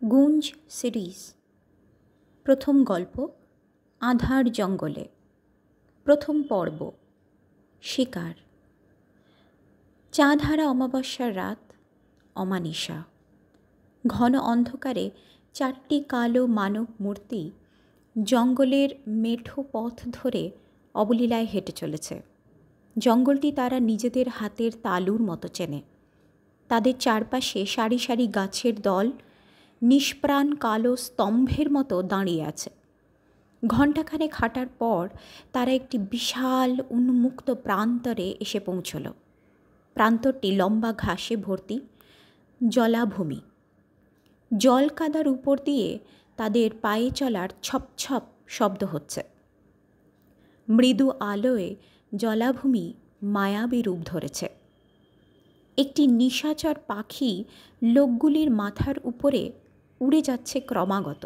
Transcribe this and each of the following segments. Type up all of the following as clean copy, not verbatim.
Goonj series. প্রথম গল্প আঁধার জঙ্গলে। প্রথম পর্ব শিকার। চাঁদহারা অমাবস্যার রাত, অমানিশা। ঘন অন্ধকারে চারটি কালো মানব মূর্তি জঙ্গলের মেঠো পথ ধরে অবলীলায় হেঁটে চলেছে। জঙ্গলটি তারা নিজেদের হাতের তালুর মতো চেনে। তাদের চারপাশে সারি সারি গাছের দল নিষ্প্রাণ কালো স্তম্ভের মতো দাঁড়িয়ে আছে। ঘণ্টাখানেক হাঁটার পর তারা একটি বিশাল উন্মুক্ত প্রান্তরে এসে পৌঁছল। প্রান্তরটি লম্বা ঘাসে ভর্তি, জলাভূমি। জল কাদার উপর দিয়ে তাদের পায়ে চলার ছপ ছপ শব্দ হচ্ছে। মৃদু আলোয় জলাভূমি মায়াবী রূপ ধরেছে। একটি নিশাচর পাখি লোকগুলির মাথার উপরে উড়ে যাচ্ছে ক্রমাগত।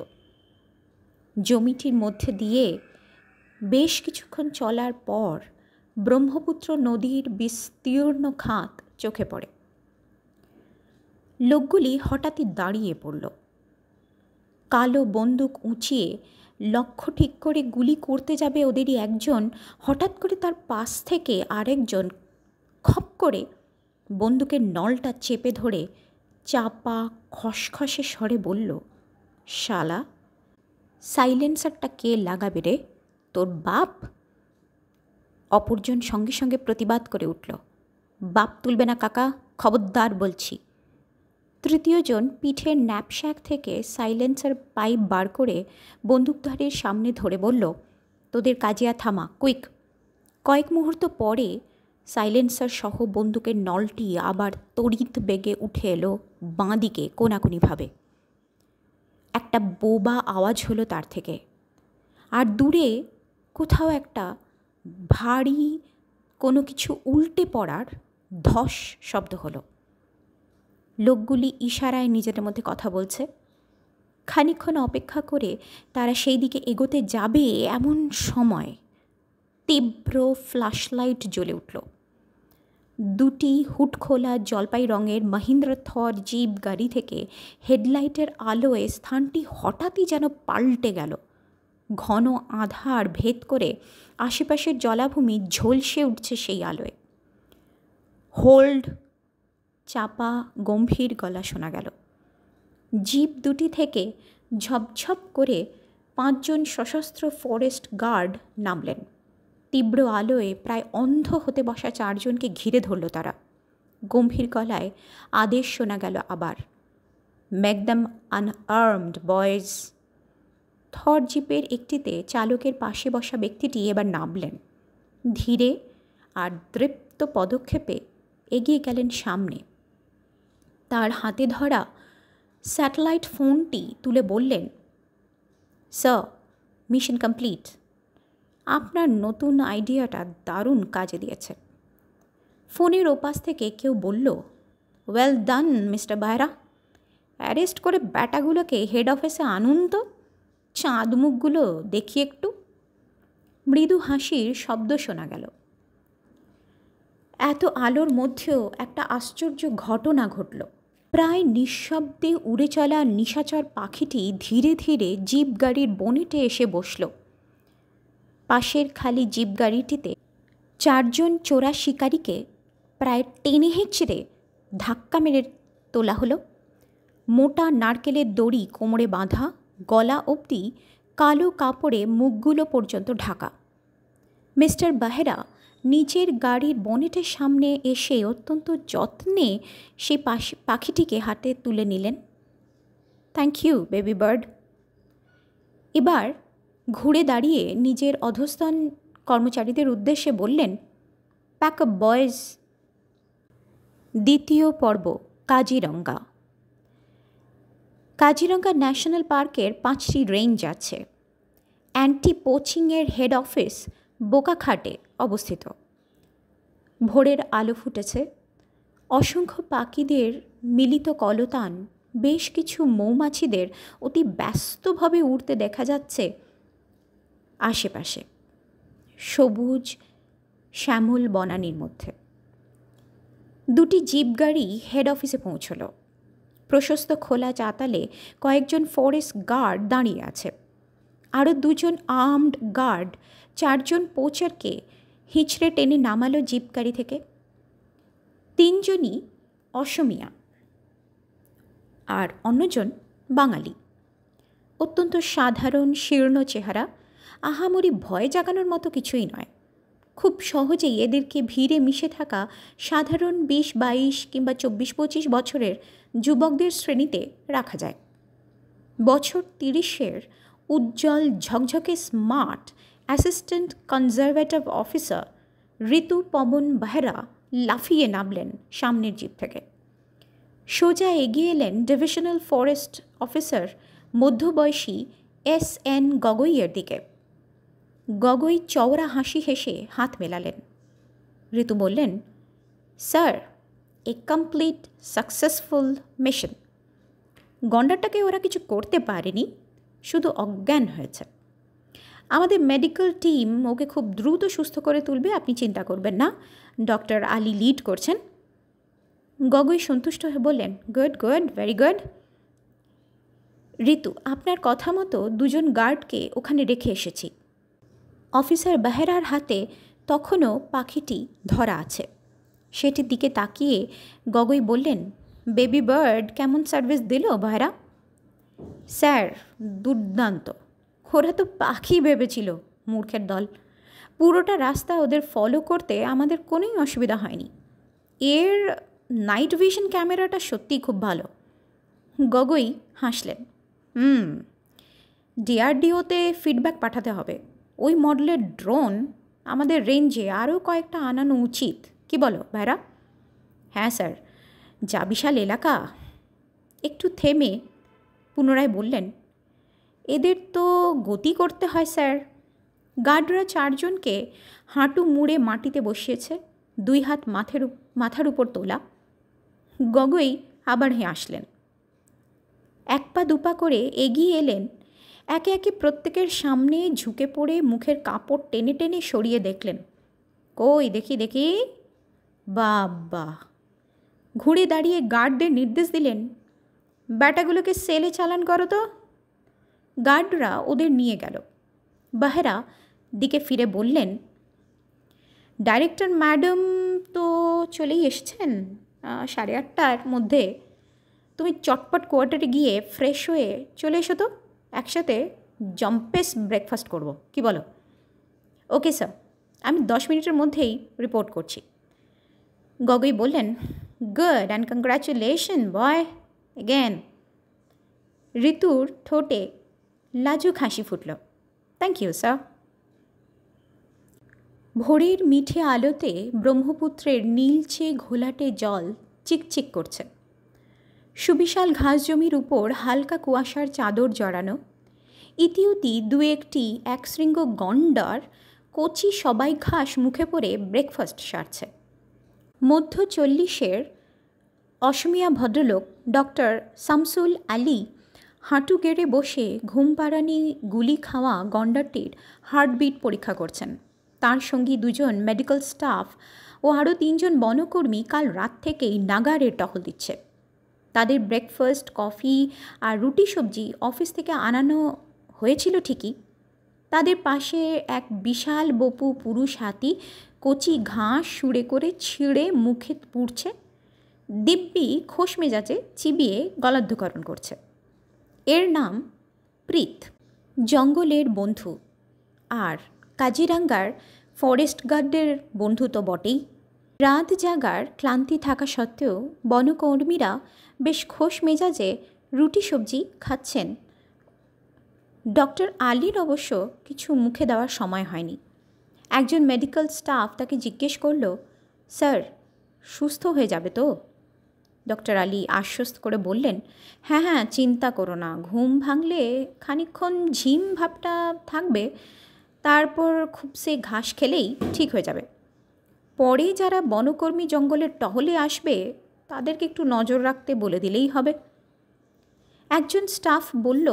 জমিটির মধ্যে দিয়ে বেশ কিছুক্ষণ চলার পর ব্রহ্মপুত্র নদীর বিস্তীর্ণ খাত চোখে পড়ে। লোকগুলি হঠাৎই দাঁড়িয়ে পড়ল। কালো বন্দুক উঁচিয়ে লক্ষ্য ঠিক করে গুলি করতে যাবে ওদেরই একজন হঠাৎ করে তার পাশ থেকে আরেকজন খপ করে বন্দুকের নলটা চেপে ধরে চাপা খসখসে স্বরে বলল, শালা, সাইলেন্সারটা কে লাগাবে রে? তোর বাপ? অপরজন সঙ্গে সঙ্গে প্রতিবাদ করে উঠল, বাপ তুলবে না কাকা, খবরদার বলছি। তৃতীয়জন পিঠের ন্যাপশ্যাক থেকে সাইলেন্সার পাইপ বার করে বন্দুকধারীর সামনে ধরে বলল, তোদের কাজিয়া থামা, কুইক। কয়েক মুহূর্ত পরে সাইলেন্সার সহ বন্দুকের নলটি আবার তড়িৎ বেগে উঠে এলো বাঁ দিকে কোনাকুনিভাবে। একটা বোবা আওয়াজ হলো তার থেকে, আর দূরে কোথাও একটা ভারী কোনো কিছু উল্টে পড়ার ধস শব্দ হলো। লোকগুলি ইশারায় নিজেদের মধ্যে কথা বলছে। খানিকক্ষণ অপেক্ষা করে তারা সেই দিকে এগোতে যাবে এমন সময় তীব্র ফ্ল্যাশলাইট জ্বলে উঠল। দুটি হুটখোলা জলপাই রঙের মহিন্দ্রা থর জিপ গাড়ি থেকে হেডলাইটের আলোয় স্থানটি হঠাৎই যেন পাল্টে গেল। ঘন আঁধার ভেদ করে আশেপাশের জলাভূমি ঝলসে উঠছে সেই আলোয়। হোল্ড! চাপা গম্ভীর গলা শোনা গেল। জিপ দুটি থেকে ঝপঝপ করে 5 জন সশস্ত্র ফরেস্ট গার্ড নামলেন। তীব্র আলোয় প্রায় অন্ধ হতে বসা 4 জনকে ঘিরে ধরল তারা। গম্ভীর গলায় আদেশ শোনা গেল আবার, মেক দ্যাম আনআর্মড বয়েজ। থর জিপের একটিতে চালকের পাশে বসা ব্যক্তিটি এবার নামলেন। ধীরে আর দৃপ্ত পদক্ষেপে এগিয়ে গেলেন সামনে। তার হাতে ধরা স্যাটেলাইট ফোনটি তুলে বললেন, স্যার, মিশন কমপ্লিট। আপনার নতুন আইডিয়াটা দারুণ কাজে দিয়েছে। ফোনের ওপাশ থেকে কেউ বলল, ওয়েল ডান মিস্টার বায়রা। অ্যারেস্ট করে ব্যাটাগুলোকে হেড অফিসে আনুন তো, চাঁদ মুখগুলো দেখি একটু। মৃদু হাসির শব্দ শোনা গেল। এত আলোর মধ্যেও একটা আশ্চর্য ঘটনা ঘটল। প্রায় নিঃশব্দে উড়ে চলা নিশাচর পাখিটি ধীরে ধীরে জিপ গাড়ির বনেটে এসে বসল। পাশের খালি জিপ গাড়িটিতে 4 জন চোরা শিকারীকে প্রায় টেনে হেঁচড়ে ধাক্কা মেরে তোলা হলো। মোটা নারকেলের দড়ি কোমরে বাঁধা, গলা অবধি কালো কাপড়ে মুখগুলো পর্যন্ত ঢাকা। মিস্টার বাহেরা নিজের গাড়ির বনেটের সামনে এসে অত্যন্ত যত্নে সেই পাখিটিকে হাতে তুলে নিলেন। Thank you baby bird. এবার ঘুরে দাঁড়িয়ে নিজের অধস্তন কর্মচারীদের উদ্দেশ্যে বললেন, প্যাক আপ বয়েজ। দ্বিতীয় পর্ব কাজিরঙ্গা। কাজিরঙ্গা ন্যাশনাল পার্কের 5টি রেঞ্জ আছে। অ্যান্টি পোচিংয়ের হেড অফিস বোকাখাটে অবস্থিত। ভোরের আলো ফুটেছে। অসংখ্য পাখিদের মিলিত কলতান, বেশ কিছু মৌমাছিদের অতি ব্যস্তভাবে উড়তে দেখা যাচ্ছে আশেপাশে সবুজ শ্যামল বনানীর মধ্যে। 2টি জিপ গাড়ি হেড অফিসে পৌঁছল। প্রশস্ত খোলা চাতালে কয়েকজন ফরেস্ট গার্ড দাঁড়িয়ে আছে। আরও দুজন আর্মড গার্ড 4 জন পোচারকে হিঁচড়ে টেনে নামালো জিপ গাড়ি থেকে। 3 জনই অসমিয়া আর অন্যজন বাঙালি। অত্যন্ত সাধারণ শীর্ণ চেহারা, আহামরি ভয় জাগানোর মতো কিছুই নয়। খুব সহজেই এদেরকে ভিড়ে মিশে থাকা সাধারণ 20-22 কিংবা 24-25 বছরের যুবকদের শ্রেণীতে রাখা যায়। বছর 30-এর উজ্জ্বল ঝকঝকে স্মার্ট অ্যাসিস্ট্যান্ট কনজারভেটিভ অফিসার ঋতু পবন বেহরা লাফিয়ে নামলেন সামনের জিপ থেকে। সোজা এগিয়ে এলেন ডিভিশনাল ফরেস্ট অফিসার মধ্যবয়সী SN গগৈয়ের দিকে। গগৈ চওড়া হাসি হেসে হাত মেলালেন। ঋতু বললেন, স্যার, এ কমপ্লিট সাকসেসফুল মিশন। গন্ডারটাকে ওরা কিছু করতে পারেনি, শুধু অজ্ঞান হয়েছে। আমাদের মেডিকেল টিম ওকে খুব দ্রুত সুস্থ করে তুলবে, আপনি চিন্তা করবেন না। ডক্টর আলী লিড করছেন। গগৈ সন্তুষ্ট হয়ে বললেন, গুড গুড, ভেরি গুড। ঋতু, আপনার কথা মতো 2 জন গার্ডকে ওখানে রেখে এসেছি। অফিসার বেহরার হাতে তখনও পাখিটি ধরা আছে। সেটির দিকে তাকিয়ে গগৈ বললেন, বেবি বার্ড কেমন সার্ভিস দিল বেহরা? স্যার, দুর্দান্ত। ওরা তো পাখি ভেবেছিল, মূর্খের দল। পুরোটা রাস্তা ওদের ফলো করতে আমাদের কোনোই অসুবিধা হয়নি। এর নাইট ভিশন ক্যামেরাটা সত্যিই খুব ভালো। গগৈ হাসলেন। DRDOতে ফিডব্যাক পাঠাতে হবে। ওই মডেলের ড্রোন আমাদের রেঞ্জে আরও কয়েকটা আনানো উচিত, কি বলো বেহরা? হ্যাঁ স্যার, যা বিশাল এলাকা। একটু থেমে পুনরায় বললেন, এদের তো গতি করতে হয় স্যার। গার্ডরা 4 জনকে হাঁটু মুড়ে মাটিতে বসিয়েছে, 2 হাত মাথার উপর তোলা। গগৈ আবার আসলেন। 1 পা 2 পা করে এগিয়ে এলেন। একে একে প্রত্যেকের সামনে ঝুঁকে পড়ে মুখের কাপড় টেনে টেনে সরিয়ে দেখলেন। কই দেখি দেখি, বাবা! ঘুরে দাঁড়িয়ে গার্ডদের নির্দেশ দিলেন, ব্যাটাগুলোকে সেলে চালান করো তো। গার্ডরা ওদের নিয়ে গেল। বেহরা দিকে ফিরে বললেন, ডাইরেক্টর ম্যাডাম তো চলেই এসেছেন 8:30টার মধ্যে। তুমি চটপট কোয়ার্টারে গিয়ে ফ্রেশ হয়ে চলে এসো তো, একসাথে জম্পেস ব্রেকফাস্ট করব, কি বলো? ওকে স্যার, আমি 10 মিনিটের মধ্যেই রিপোর্ট করছি। গগৈ বললেন, গুড অ্যান্ড কংগ্র্যাচুলেশন বয় এগেন। ঋতুর ঠোঁটে লাজুক হাসি ফুটল। Thank you sir. ভোরের মিঠে আলোতে ব্রহ্মপুত্রের নীলচে ঘোলাটে জল চিকচিক করছে। সুবিশাল ঘাস জমির উপর হালকা কুয়াশার চাদর জড়ানো। ইতিউতি 2-1টি একশৃঙ্গ গন্ডার কচি সবাই ঘাস মুখে পড়ে ব্রেকফাস্ট সারছে। মধ্য 40-এর অসমিয়া ভদ্রলোক ডক্টর শামসুল আলী হাঁটু গেড়ে বসে ঘুমপাড়ানি গুলি খাওয়া গন্ডারটির হার্টবিট পরীক্ষা করছেন। তার সঙ্গী 2 জন মেডিকেল স্টাফ ও আরও 3 জন বনকর্মী কাল রাত থেকেই নাগারে টহল দিচ্ছে। তাদের ব্রেকফাস্ট, কফি আর রুটি সবজি অফিস থেকে আনানো হয়েছিল ঠিকই। তাদের পাশে এক বিশাল বপু পুরুষ হাতি কচি ঘাস সুড়ে করে ছিঁড়ে মুখে পুড়ছে। দিব্যি খোশ মেজাজে চিবিয়ে গলাধ্যকরণ করছে। এর নাম প্রীত, জঙ্গলের বন্ধু আর কাজিরাঙ্গার ফরেস্ট গার্ডের বন্ধু তো বটেই। রাত জাগার ক্লান্তি থাকা সত্ত্বেও বনকর্মীরা বেশ খোশ মেজাজে রুটি সবজি খাচ্ছেন। ডক্টর আলীর অবশ্য কিছু মুখে দেওয়ার সময় হয়নি। একজন মেডিকেল স্টাফ তাকে জিজ্ঞেস করল, স্যার, সুস্থ হয়ে যাবে তো? ডক্টর আলী আশ্বস্ত করে বললেন, হ্যাঁ হ্যাঁ, চিন্তা করো না। ঘুম ভাঙলে খানিকক্ষণ ঝিম ভাবটা থাকবে, তারপর খুব সে ঘাস খেলেই ঠিক হয়ে যাবে। পরে যারা বনকর্মী জঙ্গলের টহলে আসবে তাদেরকে একটু নজর রাখতে বলে দিলেই হবে। একজন স্টাফ বলল,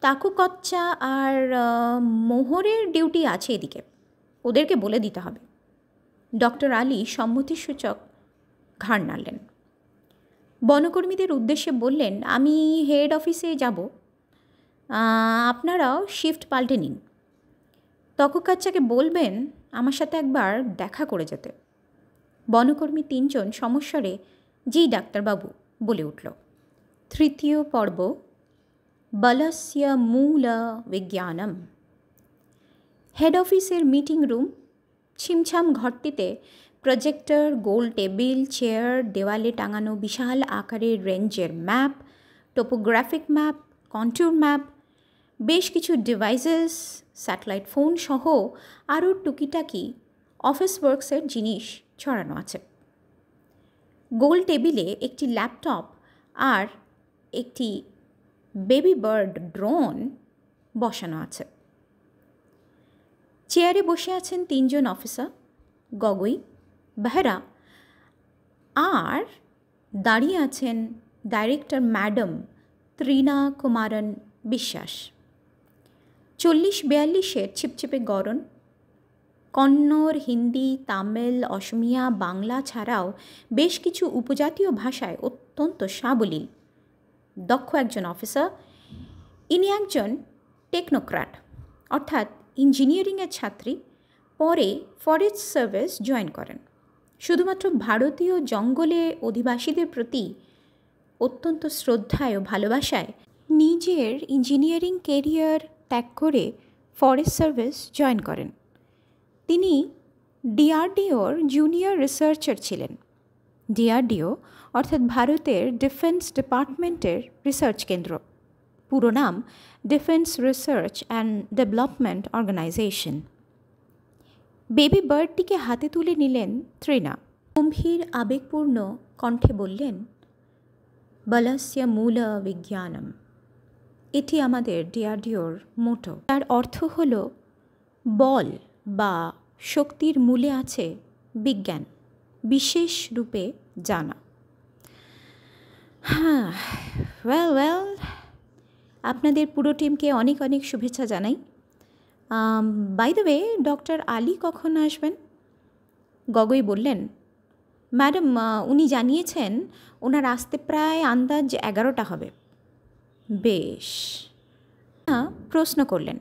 তাকু কচ্চা আর মোহরের ডিউটি আছে এদিকে, ওদেরকে বলে দিতে হবে। ডক্টর আলী সম্মতিসূচক ঘাড় নাড়লেন। বনকর্মীদের উদ্দেশ্যে বললেন, আমি হেড অফিসে যাব, আপনারাও শিফট পাল্টে নিন। তককাচ্চাকে বলবেন আমার সাথে একবার দেখা করে যেতে। বনকর্মী 3জন সমস্বরে জি ডাক্তারবাবু বলে উঠল। তৃতীয় পর্ব, বলস্য মূল বিজ্ঞানম। হেড অফিসের মিটিং রুম। ছিমছাম ঘরটিতে প্রজেক্টর, গোল টেবিল, চেয়ার, দেওয়ালে টাঙানো বিশাল আকারের রেঞ্জের map, topographic map, contour map, বেশ কিছু ডিভাইসেস, স্যাটেলাইট ফোন সহ আরও টুকিটাকি অফিস ওয়ার্কসের জিনিস ছড়ানো আছে। গোল টেবিলে একটি ল্যাপটপ আর একটি বেবি বার্ড ড্রোন বসানো আছে। চেয়ারে বসে আছেন 3জন অফিসার, গগৈ, বেহরা, আর দাঁড়িয়ে আছেন ডাইরেক্টর ম্যাডাম তৃণা কুমারন বিশ্বাস। 40-42-এর ছিপছিপে গড়ন। কন্নড়, হিন্দি, তামিল, অসমিয়া, বাংলা ছাড়াও বেশ কিছু উপজাতীয় ভাষায় অত্যন্ত সাবলীল। দক্ষ একজন অফিসার। ইনি একজন টেকনোক্র্যাট, অর্থাৎ ইঞ্জিনিয়ারিংয়ের ছাত্রী, পরে ফরেস্ট সার্ভিস জয়েন করেন। শুধুমাত্র ভারতীয় জঙ্গলে অধিবাসীদের প্রতি অত্যন্ত শ্রদ্ধায় ও ভালোবাসায় নিজের ইঞ্জিনিয়ারিং কেরিয়ার ত্যাগ করে ফরেস্ট সার্ভিস জয়েন করেন। তিনি ডিআরডিওর জুনিয়র রিসার্চার ছিলেন। ডিআরডিও অর্থাৎ ভারতের ডিফেন্স ডিপার্টমেন্টের রিসার্চ কেন্দ্র। পুরো নাম defence research and development organisation. Baby বার্ডটিকে হাতে তুলে নিলেন তৃণা। গম্ভীর আবেগপূর্ণ কণ্ঠে বললেন, বলস্য মূল বিজ্ঞানম। এটি আমাদের ডিআরডিওর মোটো। তার অর্থ হল বল বা শক্তির মূলে আছে বিজ্ঞান, বিশেষ রূপে জানা। হ্যাঁ, ওয়েল, আপনাদের পুরো টিমকে অনেক অনেক শুভেচ্ছা জানাই। By the way, doctor Ali কখন আসবেন? গগৈ বললেন, ম্যাডাম, উনি জানিয়েছেন ওনার আসতে প্রায় আন্দাজ 11টা হবে। বেশ। প্রশ্ন করলেন,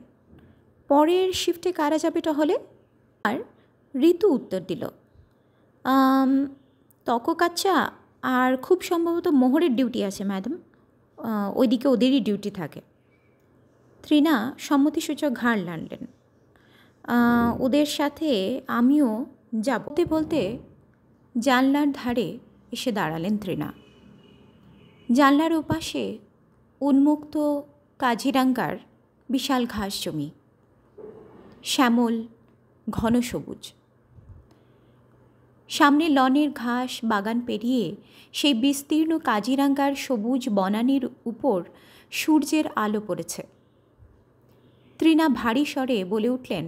পরের শিফটে কারা যাবে তাহলে? আর ঋতু উত্তর দিল, তককাচ্চা আর খুব সম্ভবত মোহরের ডিউটি আছে ম্যাডাম, ওইদিকে ওদেরই ডিউটি থাকে। তৃণা সম্মতিসূচক ঘাড় নাড়লেন। ওদের সাথে আমিও যাব। বলতে বলতে জানলার ধারে এসে দাঁড়ালেন তৃণা। জানলার ওপাশে উন্মুক্ত কাজিরাঙ্গার বিশাল ঘাস জমি, শ্যামল ঘন সবুজ। সামনে লনের ঘাস বাগান পেরিয়ে সেই বিস্তীর্ণ কাজিরাঙ্গার সবুজ বনানীর উপর সূর্যের আলো পড়েছে। তৃণা ভারী স্বরে বলে উঠলেন,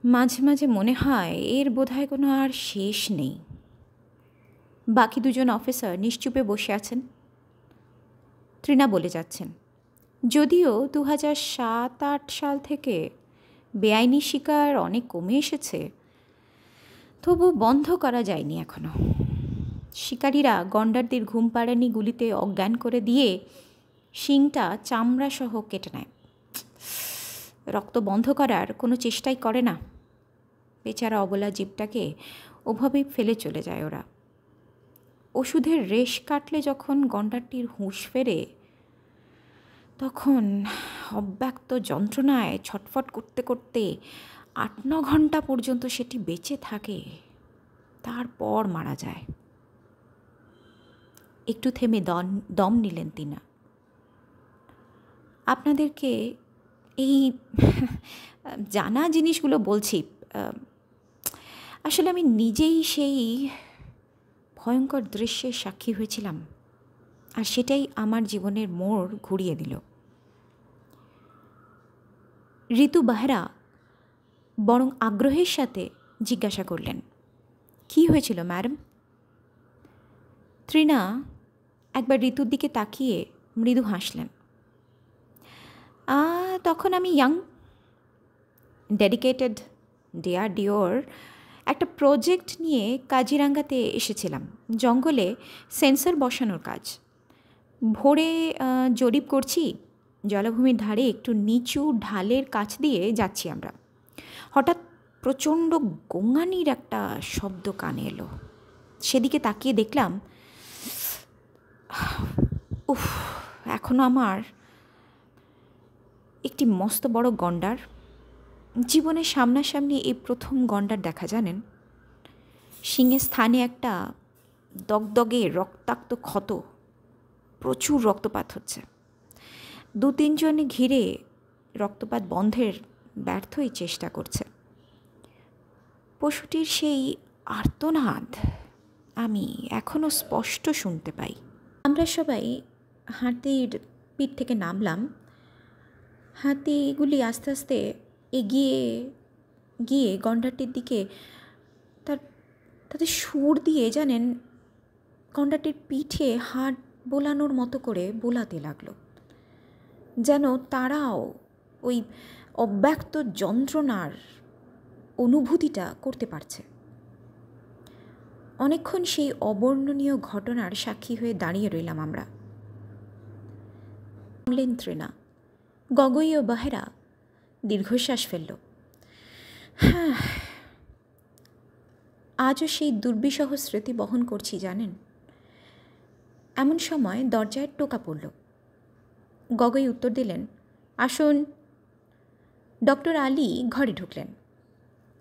মাঝে মাঝে মনে হয় এর বোধহয় কোনো আর শেষ নেই। বাকি 2জন অফিসার নিশ্চুপে বসে আছেন। তৃণা বলে যাচ্ছেন, যদিও 2007-8 সাল থেকে বেআইনি শিকার অনেক কমে এসেছে, তবু বন্ধ করা যায়নি এখনও। শিকারীরা গন্ডারদের ঘুম পাড়ানি গুলিতে অজ্ঞান করে দিয়ে শিংটা চামড়া সহ কেটে নেয়। রক্ত বন্ধ করার কোনো চেষ্টাই করে না। বেচারা অবলা জীবটাকে ওভাবেই ফেলে চলে যায় ওরা। ওষুধের রেশ কাটলে যখন গন্ডারটির হুঁশ ফেরে, তখন অব্যক্ত যন্ত্রণায় ছটফট করতে করতে 8-9 ঘন্টা পর্যন্ত সেটি বেঁচে থাকে, তারপর মারা যায়। একটু থেমে দম নিলেন তিনি। আপনাদেরকে এই জানা জিনিসগুলো বলছি, আসলে আমি নিজেই সেই ভয়ঙ্কর দৃশ্যের সাক্ষী হয়েছিলাম, আর সেটাই আমার জীবনের মোড় ঘুরিয়ে দিল। ঋতু বেহরা বরং আগ্রহের সাথে জিজ্ঞাসা করলেন, কি হয়েছিল ম্যাডাম? তৃণা একবার ঋতুর দিকে তাকিয়ে মৃদু হাসলেন। তখন আমি ইয়াং, ডেডিকেটেড ডিআরডিওর একটা প্রজেক্ট নিয়ে কাজিরাঙ্গাতে এসেছিলাম, জঙ্গলে সেন্সর বসানোর কাজ। ভোরে জরিপ করছি, জলাভূমির ধারে একটু নিচু ঢালের কাছ দিয়ে যাচ্ছি আমরা। হঠাৎ প্রচণ্ড গোঙানির একটা শব্দ কানে এলো। সেদিকে তাকিয়ে দেখলাম, উফ, এখনও আমার একটি মস্ত বড় গন্ডার। জীবনের সামনাসামনি এই প্রথম গন্ডার দেখা, জানেন। শিঙের স্থানে একটা দগদগে রক্তাক্ত ক্ষত, প্রচুর রক্তপাত হচ্ছে। 2-3 জনে ঘিরে রক্তপাত বন্ধের ব্যর্থই চেষ্টা করছে। পশুটির সেই আর্তনাদ আমি এখনও স্পষ্ট শুনতে পাই। আমরা সবাই হাতির পিঠ থেকে নামলাম। হাতিগুলি আস্তে আস্তে এগিয়ে গিয়ে গন্ডারটির দিকে তাদের সুর দিয়ে, জানেন, গন্ডারটির পিঠে হাড় বোলানোর মতো করে বোলাতে লাগলো, যেন তারাও ওই অব্যক্ত যন্ত্রণার অনুভূতিটা করতে পারছে। অনেকক্ষণ সেই অবর্ণনীয় ঘটনার সাক্ষী হয়ে দাঁড়িয়ে রইলাম আমরা। তৃণা, গগৈ ও বাহেরা দীর্ঘশ্বাস ফেলল। হ্যাঁ, আজও সেই দুর্বিষহ স্মৃতি বহন করছি, জানেন। এমন সময় দরজায় টোকা পড়ল। গগৈ উত্তর দিলেন, আসুন। ডক্টর আলী ঘরে ঢুকলেন।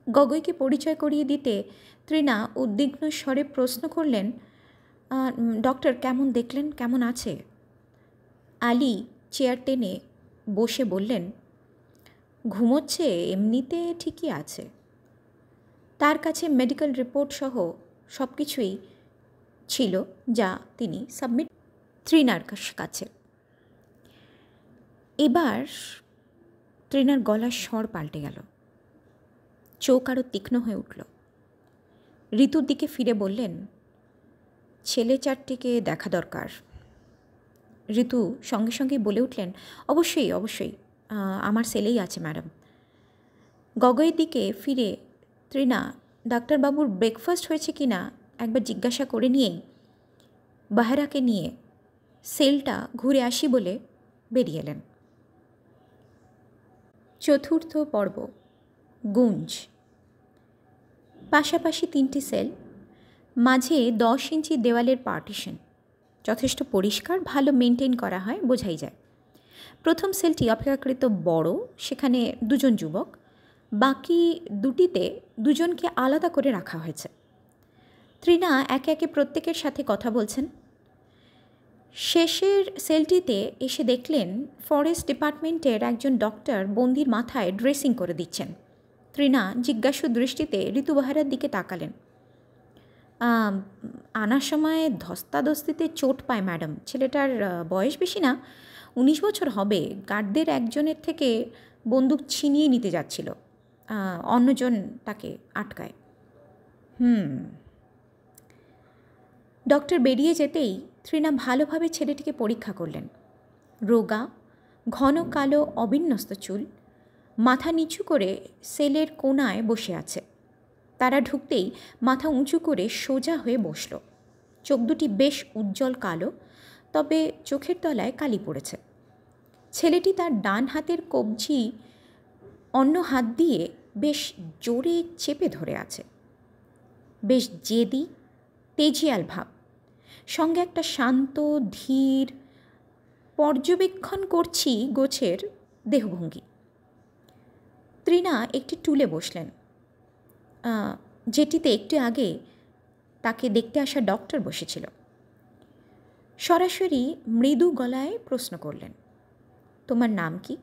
গগৈকে পরিচয় করিয়ে দিতে তৃণা উদ্বিগ্ন স্বরে প্রশ্ন করলেন, ডক্টর কেমন দেখলেন, কেমন আছে? আলী চেয়ার টেনে বসে বললেন, ঘুমোচ্ছে, এমনিতে ঠিকই আছে। তার কাছে মেডিকেল রিপোর্ট সহ সব কিছুই ছিল যা তিনি সাবমিট তৃণার কাছে। এবার তৃণার গলার স্বর পাল্টে গেল, চোখ আরও তীক্ষ্ণ হয়ে উঠল। ঋতুর দিকে ফিরে বললেন, ছেলে 4টিকে দেখা দরকার। ঋতু সঙ্গে সঙ্গে বলে উঠলেন, অবশ্যই অবশ্যই, আমার সেলেই আছে ম্যাডাম। গগৈয়ের দিকে ফিরে তৃণা ডাক্তারবাবুর ব্রেকফাস্ট হয়েছে কি না একবার জিজ্ঞাসা করে নিয়েই বাহেরাকে নিয়ে সেলটা ঘুরে আসি বলে বেরিয়ে এলেন। 4র্থ পর্ব, গুঞ্জ। পাশাপাশি 3টি সেল, মাঝে 10 ইঞ্চি দেওয়ালের পার্টিশন। যথেষ্ট পরিষ্কার, ভালো মেনটেন করা হয়, বোঝাই যায়। প্রথম সেলটি অপেক্ষাকৃত বড়, সেখানে 2 জন যুবক। বাকি 2টিতে 2 জনকে আলাদা করে রাখা হয়েছে। তৃণা একে একে প্রত্যেকের সাথে কথা বলছেন। শেষের সেলটিতে এসে দেখলেন ফরেস্ট ডিপার্টমেন্টের একজন ডক্টর বন্দির মাথায় ড্রেসিং করে দিচ্ছেন। তৃণা জিজ্ঞাসু দৃষ্টিতে ঋতু বাহেরার দিকে তাকালেন। আনার সময় ধস্তাধস্তিতে চোট পায় ম্যাডাম। ছেলেটার বয়স বেশি না, 19 বছর হবে। গার্ডদের একজনের থেকে বন্দুক ছিনিয়ে নিতে যাচ্ছিল, অন্যজন তাকে আটকায়। ডক্টর বেরিয়ে যেতেই তৃণা ভালোভাবে ছেলেটিকে পরীক্ষা করলেন। রোগা, ঘন কালো অবিন্যস্ত চুল, মাথা নিচু করে সেলের কোণায় বসে আছে। তারা ঢুকতেই মাথা উঁচু করে সোজা হয়ে বসল। চোখ দুটি বেশ উজ্জ্বল কালো, তবে চোখের তলায় কালি পড়েছে। ছেলেটি তার ডান হাতের কবজি অন্য হাত দিয়ে বেশ জোরে চেপে ধরে আছে। বেশ জেদি, তেজিয়াল ভাব, সঙ্গে একটা শান্ত ধীর পর্যবেক্ষণ করছি গোছের দেহভঙ্গি। তৃণা একটি টুলে বসলেন, যেটিতে একটু আগে তাকে দেখতে আসা ডক্টর বসেছিল। সরাসরি মৃদু গলায় প্রশ্ন করলেন, তোমার নাম কি?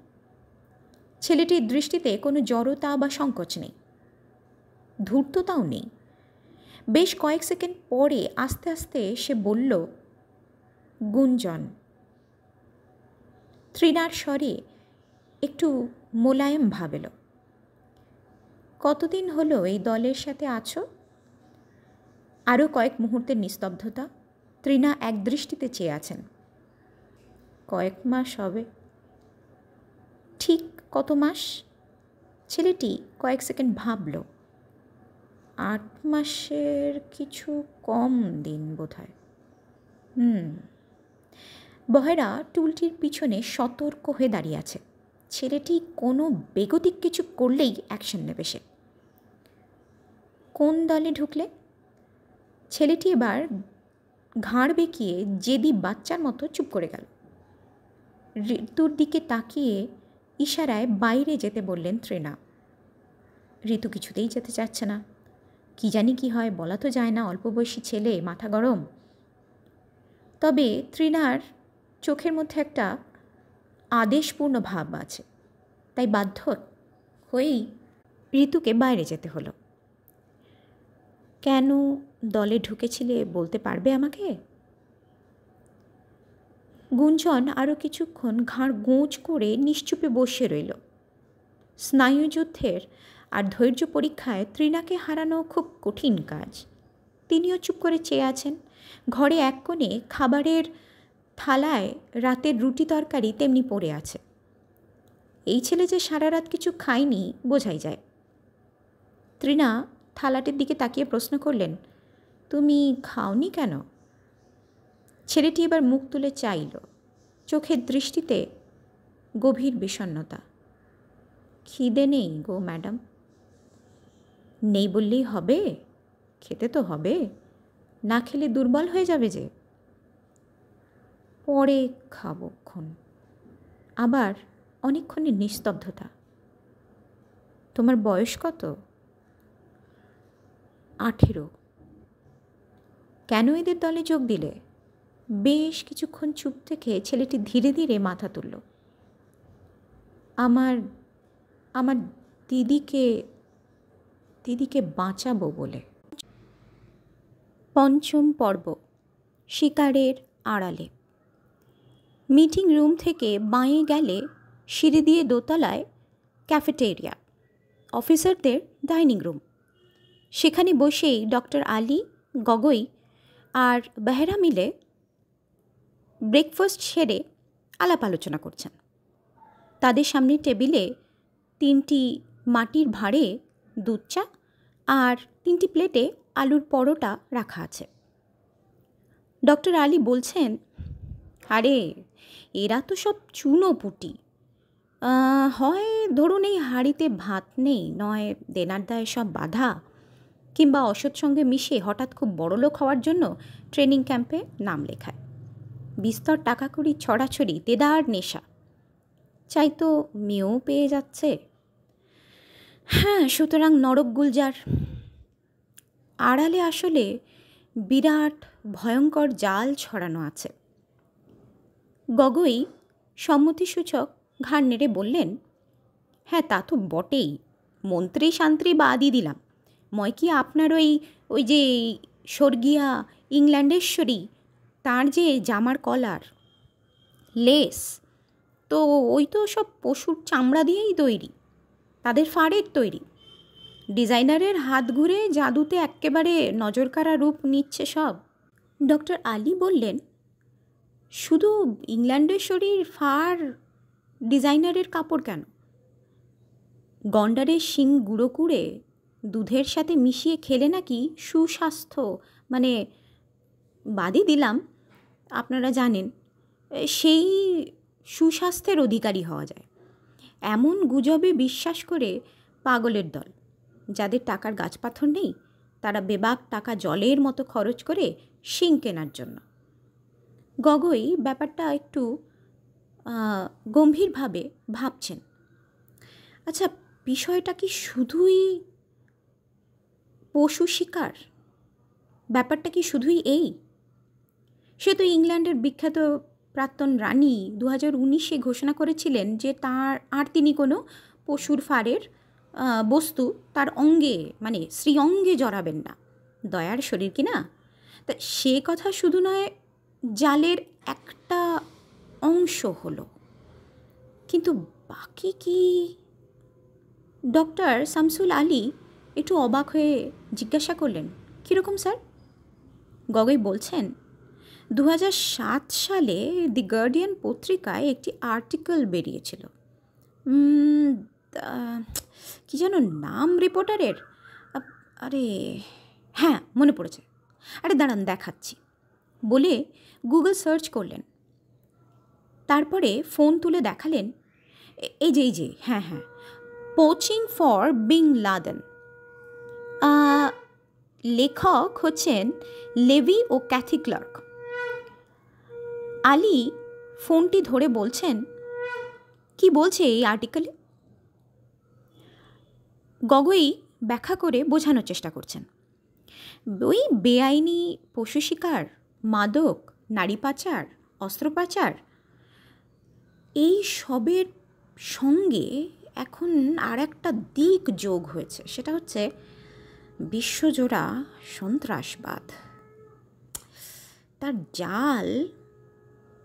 ছেলেটির দৃষ্টিতে কোনো জড়তা বা সংকোচ নেই, ধূর্ততাও নেই। বেশ কয়েক সেকেন্ড পরে আস্তে আস্তে সে বলল, গুঞ্জন। তৃণার স্বরে একটু মোলায়েম ভাব এলো। কতদিন হলো এই দলের সাথে আছো? আরও কয়েক মুহূর্তের নিস্তব্ধতা। তৃণা এক দৃষ্টিতে চেয়ে আছেন। কয়েক মাস হবে। ঠিক কত মাস? ছেলেটি কয়েক সেকেন্ড ভাবল। 8 মাসের কিছু কম দিন বোধহয়। বহেরা টুলটির পিছনে সতর্ক হয়ে দাঁড়িয়ে আছে। ছেলেটি কোনো বেগতিক কিছু করলেই অ্যাকশন নেবে সে। কোন দলে ঢুকলে? ছেলেটি এবার ঘাড় বেঁকিয়ে জেদি বাচ্চার মতো চুপ করে গেল। ঋতুর দিকে তাকিয়ে ইশারায় বাইরে যেতে বললেন তৃণা। ঋতু কিছুতেই যেতে চাচ্ছে না। কি জানি কি হয়, বলা তো যায় না, অল্প বয়সী ছেলে, মাথা গরম। তবে তৃণার চোখের মধ্যে একটা আদেশপূর্ণ ভাব আছে, তাই বাধ্য হয়েই ঋতুকে বাইরে যেতে হলো। কেন দলে ঢুকেছিলে বলতে পারবে আমাকে? গুঞ্জন আরও কিছুক্ষণ ঘাড় গোঁজ করে নিশ্চুপে বসে রইল। স্নায়ুযুদ্ধের আর ধৈর্য পরীক্ষায় তৃণাকে হারানো খুব কঠিন কাজ। তিনিও চুপ করে চেয়ে আছেন। ঘরে এক কোণে খাবারের থালায় রাতের রুটি তরকারি তেমনি পড়ে আছে। এই ছেলে যে সারা রাত কিছু খায়নি বোঝাই যায়। তৃণা থালাটির দিকে তাকিয়ে প্রশ্ন করলেন, তুমি খাওনি কেন? ছেলেটি এবার মুখ তুলে চাইল, চোখের দৃষ্টিতে গভীর বিষণ্ণতা। খিদে নেই গো ম্যাডাম। নেই বললেই হবে, খেতে তো হবে, না খেলে দুর্বল হয়ে যাবে যে। পরে খাবক্ষণ। আবার অনেকক্ষণের নিস্তব্ধতা। তোমার বয়স কত? 18। কেন এদের দলে যোগ দিলে? বেশ কিছুক্ষণ চুপ থেকে ছেলেটি ধীরে ধীরে মাথা তুলল। আমার আমার দিদিকে বাঁচাবো বলে। পঞ্চম পর্ব, শিকারের আড়ালে। মিটিং রুম থেকে বাঁয়ে গেলে সিঁড়ি দিয়ে দোতলায় ক্যাফেটেরিয়া, অফিসারদের ডাইনিং রুম। সেখানে বসেই ডক্টর আলী, গগৈ আর বেহেরা মিলে ব্রেকফাস্ট সেরে আলাপ আলোচনা করছেন। তাদের সামনে টেবিলে 3টি মাটির ভাঁড়ে দুধ চা আর 3টি প্লেটে আলুর পরোটা রাখা আছে। ডক্টর আলী বলছেন, আরে এরা তো সব চুনো পুটি। হয় ধরুন এই হাঁড়িতে ভাত নেই, নয় দেনার দায়ে সব বাধা, কিংবা অসৎ সঙ্গে মিশে হঠাৎ খুব বড়লোক হওয়ার জন্য ট্রেনিং ক্যাম্পে নাম লেখায়। বিস্তর টাকা কড়ি ছড়াছড়ি, দেদার নেশা, চাই তো মেয়েও পেয়ে যাচ্ছে। হ্যাঁ, সুতরাং নরক গুলজার। আড়ালে আসলে বিরাট ভয়ঙ্কর জাল ছড়ানো আছে। গগৈ সম্মতিসূচক ঘাড় নেড়ে বললেন, হ্যাঁ তা তো বটেই, মন্ত্রী শান্ত্রী বাদই দিলাম, ময় কি আপনার ওই যে স্বর্গীয়া ইংল্যান্ডেশ্বরী, তার যে জামার কলার, লেস, তো ওই তো সব পশুর চামড়া দিয়েই তৈরি, তাদের ফাড়ের তৈরি। ডিজাইনারের হাত ঘুরে জাদুতে এক্কেবারে নজরকাড়া রূপ নিচ্ছে সব। ডক্টর আলী বললেন, শুধু ইংল্যান্ডেশ্বরীর ফার ডিজাইনারের কাপড় কেন? গন্ডারের শিং গুঁড়ো করে দুধের সাথে মিশিয়ে খেলে নাকি সুস্বাস্থ্য, মানে বাদই দিলাম, আপনারা জানেন, সেই সুস্বাস্থ্যের অধিকারী হওয়া যায়। এমন গুজবে বিশ্বাস করে পাগলের দল। যাদের টাকার গাছপাথর নেই, তারা বেবাক টাকা জলের মতো খরচ করে শিং কেনার জন্য। গগৈ ব্যাপারটা একটু গম্ভীরভাবে ভাবছেন। আচ্ছা, বিষয়টা কি শুধুই পশু শিকার? ব্যাপারটা কি শুধুই এই? সে তো ইংল্যান্ডের বিখ্যাত প্রাক্তন রানী 2019-এ ঘোষণা করেছিলেন যে তিনি কোনো পশুর ফাড়ের বস্তু তার অঙ্গে, মানে শ্রীঅঙ্গে জড়াবেন না। দয়ার শরীর কি না? তা সে কথা শুধু নয়, জালের একটা অংশ হলো, কিন্তু বাকি কি? ডক্টর শামসুল আলী একটু অবাক হয়ে জিজ্ঞাসা করলেন, কীরকম স্যার? গগৈ বলছেন, 2007 সালে দি গার্ডিয়ান পত্রিকায় একটি আর্টিকেল বেরিয়েছিল। কি যেন নাম রিপোর্টারের, আরে হ্যাঁ, মনে পড়েছে, আরে দাঁড়ান দেখাচ্ছি বলে গুগল সার্চ করলেন। তারপরে ফোন তুলে দেখালেন, এই যে হ্যাঁ হ্যাঁ, পোচিং ফর বিং লাদেন। লেখক হচ্ছেন লেভি ও ক্যাথি ক্লার্ক। আলী ফোনটি ধরে বলছেন, কি বলছে এই আর্টিকেলে? গগৈ ব্যাখ্যা করে বোঝানোর চেষ্টা করছেন। ওই বেআইনি পশু শিকার, মাদক, নারী পাচার, অস্ত্র পাচার, এই সবের সঙ্গে এখন আর একটা দিক যোগ হয়েছে, সেটা হচ্ছে বিশ্বজোড়া সন্ত্রাসবাদ। তার জাল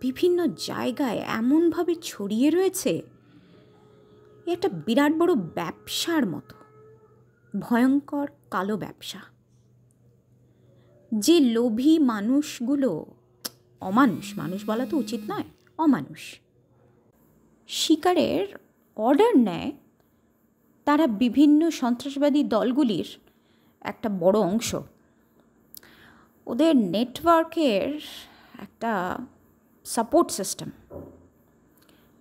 বিভিন্ন জায়গায় এমনভাবে ছড়িয়ে রয়েছে, একটা বিরাট বড় ব্যবসার মতো, ভয়ঙ্কর কালো ব্যবসা। যে লোভী মানুষগুলো, অমানুষ, মানুষ বলা তো উচিত নয়, অমানুষ, শিকারের অর্ডার নেয়, তারা বিভিন্ন সন্ত্রাসবাদী দলগুলির একটা বড় অংশ। ওদের নেটওয়ার্কের একটা সাপোর্ট সিস্টেম,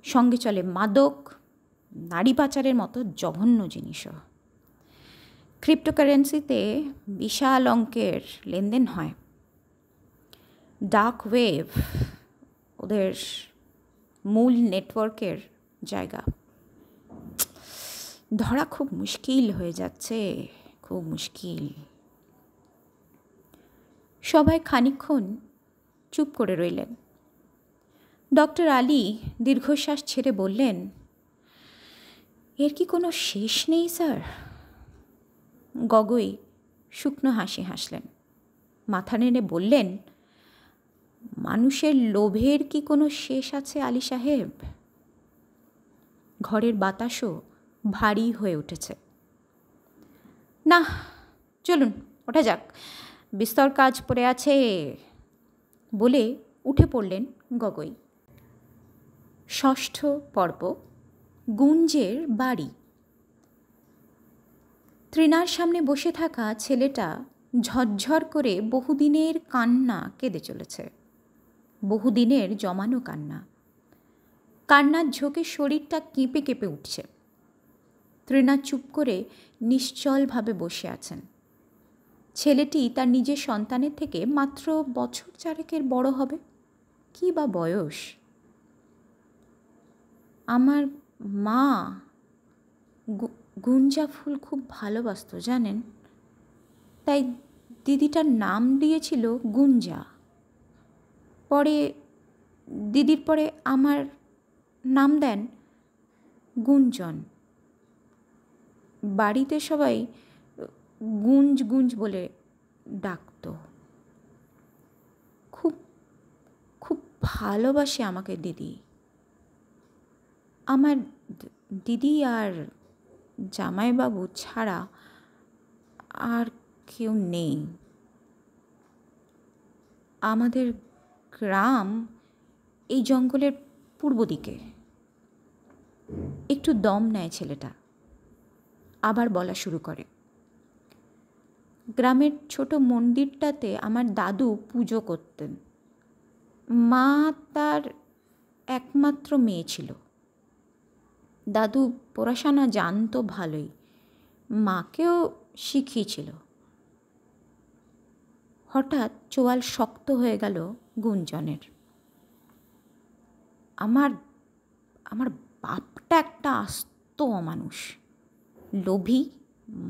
সঙ্গে চলে মাদক, নারী পাচারের মতো জঘন্য জিনিসও। ক্রিপ্টোকারেন্সিতে বিশাল অঙ্কের লেনদেন হয়। ডার্ক ওয়েব ওদের মূল নেটওয়ার্কের জায়গা। ধরা খুব মুশকিল হয়ে যাচ্ছে, খুব মুশকিল। সবাই খানিকক্ষণ চুপ করে রইলেন। ডক্টর আলী দীর্ঘশ্বাস ছেড়ে বললেন, এর কি কোনো শেষ নেই স্যার? গগৈ শুকনো হাসি হাসলেন, মাথা নেড়ে বললেন, মানুষের লোভের কি কোনো শেষ আছে আলী সাহেব? ঘরের বাতাসও ভারী হয়ে উঠেছে। না, চলুন ওঠা যাক, বিস্তর কাজ পড়ে আছে বলে উঠে পড়লেন গগৈ। ষষ্ঠ পর্ব, গুঞ্জের বাড়ি। তৃণার সামনে বসে থাকা ছেলেটা ঝরঝর করে বহুদিনের কান্না কেঁদে চলেছে, বহুদিনের জমানো কান্না। কান্নার ঝোঁকে শরীরটা কেঁপে কেঁপে উঠছে। তৃণা চুপ করে নিশ্চলভাবে বসে আছেন। ছেলেটি তার নিজের সন্তানের থেকে মাত্র বছর চারেকের বড় হবে, কি বা বয়স। আমার মা গুঞ্জা ফুল খুব ভালোবাসত জানেন, তাই দিদিটার নাম দিয়েছিল গুঞ্জা। পরে দিদির পরে আমার নাম দেন গুঞ্জন। বাড়িতে সবাই গুঞ্জ গুঞ্জ বলে ডাকত। খুব খুব ভালোবাসে আমাকে দিদি। আমার দিদি আর জামাইবাবু ছাড়া আর কেউ নেই। আমাদের গ্রাম এই জঙ্গলের পূর্ব দিকে। একটু দম নেয় ছেলেটা, আবার বলা শুরু করে, গ্রামের ছোট মন্দিরটাতে আমার দাদু পুজো করতেন। মা তার একমাত্র মেয়ে ছিল। দাদু পড়াশোনা জানতো ভালোই, মাকেও শিখিয়েছিল। হঠাৎ চোয়াল শক্ত হয়ে গেল গুঞ্জনের। আমার আমার বাপটা একটা আস্ত অমানুষ, লোভী,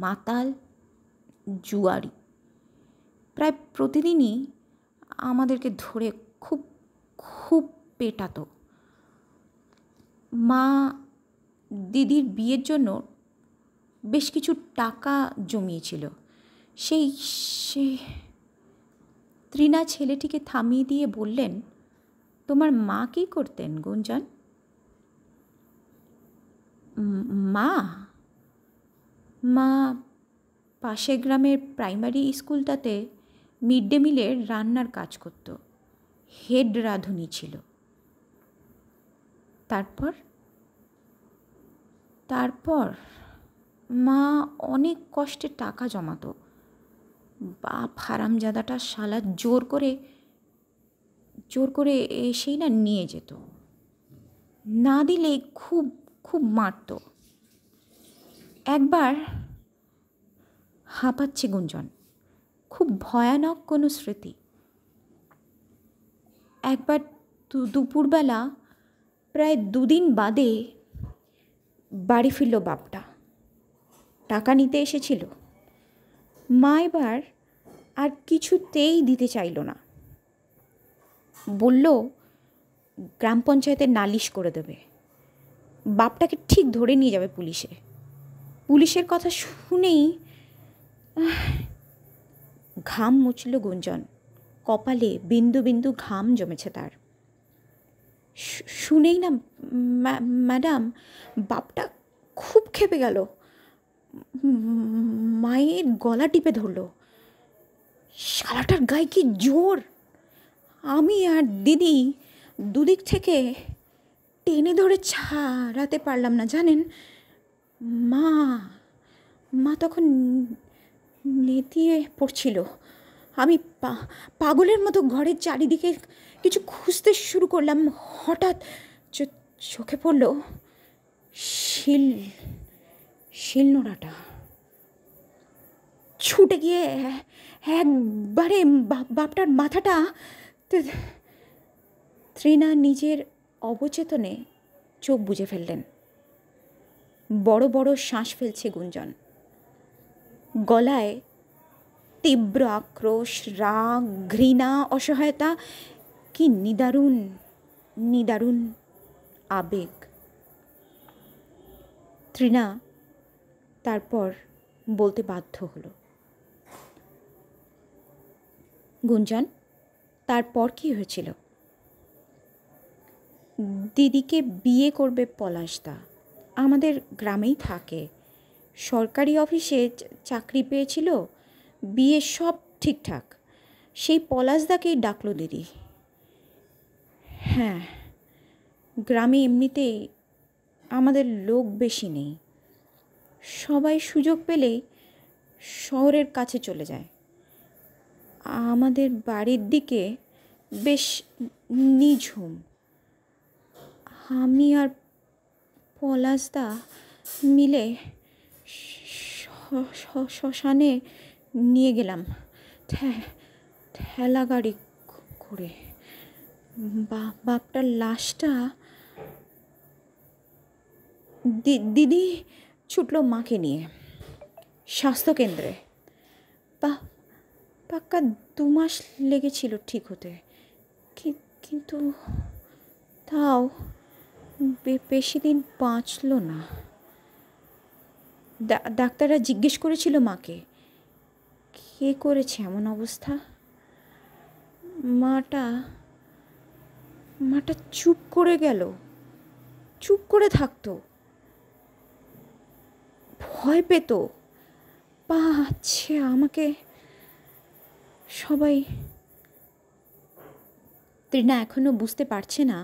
মাতাল, জুয়ারি। প্রায় প্রতিদিনই আমাদেরকে ধরে খুব খুব পেটাতো। মা দিদির বিয়ের জন্য বেশ কিছু টাকা জমিয়েছিল। সেই সে তৃণা ছেলেটিকে থামিয়ে দিয়ে বললেন, তোমার মা কী করতেন গুঞ্জন? মা মা পাশের গ্রামের প্রাইমারি স্কুলটাতে মিড ডে মিলের রান্নার কাজ করত, হেড রাঁধুনি ছিল। তারপর তারপর মা অনেক কষ্টে টাকা জমাতো, বাপ হারামজাদাটা শালা জোর করে এসেই না নিয়ে যেত, না দিলে খুব খুব মারত। একবার হাঁপাচ্ছে গুঞ্জন, খুব ভয়ানক কোনো স্মৃতি। একবার দুপুরবেলা প্রায় 2 দিন বাদে বাড়ি ফিরল বাপটা, টাকা নিতে এসেছিল। মা এবার আর কিছুতেই দিতে চাইল না, বলল গ্রাম পঞ্চায়েতে নালিশ করে দেবে, বাপটাকে ঠিক ধরে নিয়ে যাবে পুলিশে। পুলিশের কথা শুনেই ঘাম মুছল গুঞ্জন, কপালে বিন্দু বিন্দু ঘাম জমেছে তার। শুনেই না ম্যাডাম বাপটা খুব ক্ষেপে গেল, মায়ের গলা টিপে ধরল। শালাটার গায়ে কি জোর! আমি আর দিদি দুদিক থেকে টেনে ধরে ছাড়াতে পারলাম না, জানেন। মা মা তখন নেতিয়ে পড়ছিল। আমি পাগলের মতো ঘরের চারিদিকে কিছু খুঁজতে শুরু করলাম। হঠাৎ চোখে পড়ল শিলনোড়াটা। ছুটে গিয়ে একবারে বাপটার মাথাটা। তৃণা নিজের অবচেতনে চোখ বুজে ফেললেন। বড় বড় শ্বাস ফেলছে গুঞ্জন, গলায় তীব্র আক্রোশ, রাগ, ঘৃণা, অসহায়তা, কি নিদারুণ নিদারুণ আবেগ। তৃণা তারপর বলতে বাধ্য হলো, গুঞ্জন তারপর কি হয়েছিল? দিদিকে বিয়ে করবে পলাশদা, আমাদের গ্রামেই থাকে, সরকারি অফিসে চাকরি পেয়েছিল, বিয়ে সব ঠিকঠাক। সেই পলাশদাকেই ডাকলো দিদি। হ্যাঁ, গ্রামে এমনিতেই আমাদের লোক বেশি নেই, সবাই সুযোগ পেলেই শহরের কাছে চলে যায়। আমাদের বাড়ির দিকে বেশ নিঝুম। আমি আর পলাশদা মিলে শ্মশানে নিয়ে গেলাম ঠেলা গাড়ি করে। বাপটার লাশটা। দিদি ছুটল মাকে নিয়ে স্বাস্থ্যকেন্দ্রে। পাক্কা 2 মাস লেগেছিল ঠিক হতে, কিন্তু তাও বেশি দিন বাঁচল না। ডাক্তাররা জিজ্ঞেস করেছিল মাকে, কে করেছে এমন অবস্থা? মাটা চুপ করে গেল, চুপ করে থাকতো, ভয় পেত, পাচ্ছে আমাকে সবাই। তৃণা এখনো বুঝতে পারছে না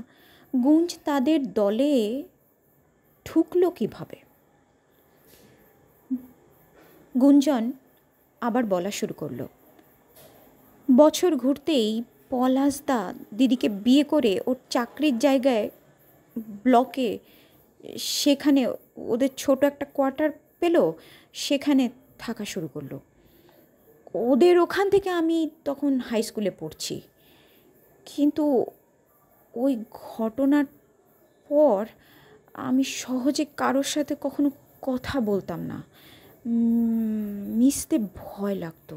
গুঞ্জ তাদের দলে ঢুকলো কিভাবে। গুঞ্জন আবার বলা শুরু করলো, বছর ঘুরতেই পলাশদা দিদিকে বিয়ে করে ওর চাকরির জায়গায় ব্লকে, সেখানে ওদের ছোট একটা কোয়ার্টার পেল, সেখানে থাকা শুরু করলো। ওদের ওখান থেকে আমি তখন হাই স্কুলে পড়ছি। কিন্তু ওই ঘটনার পর আমি সহজে কারোর সাথে কখনো কথা বলতাম না, মিশতে ভয় লাগতো,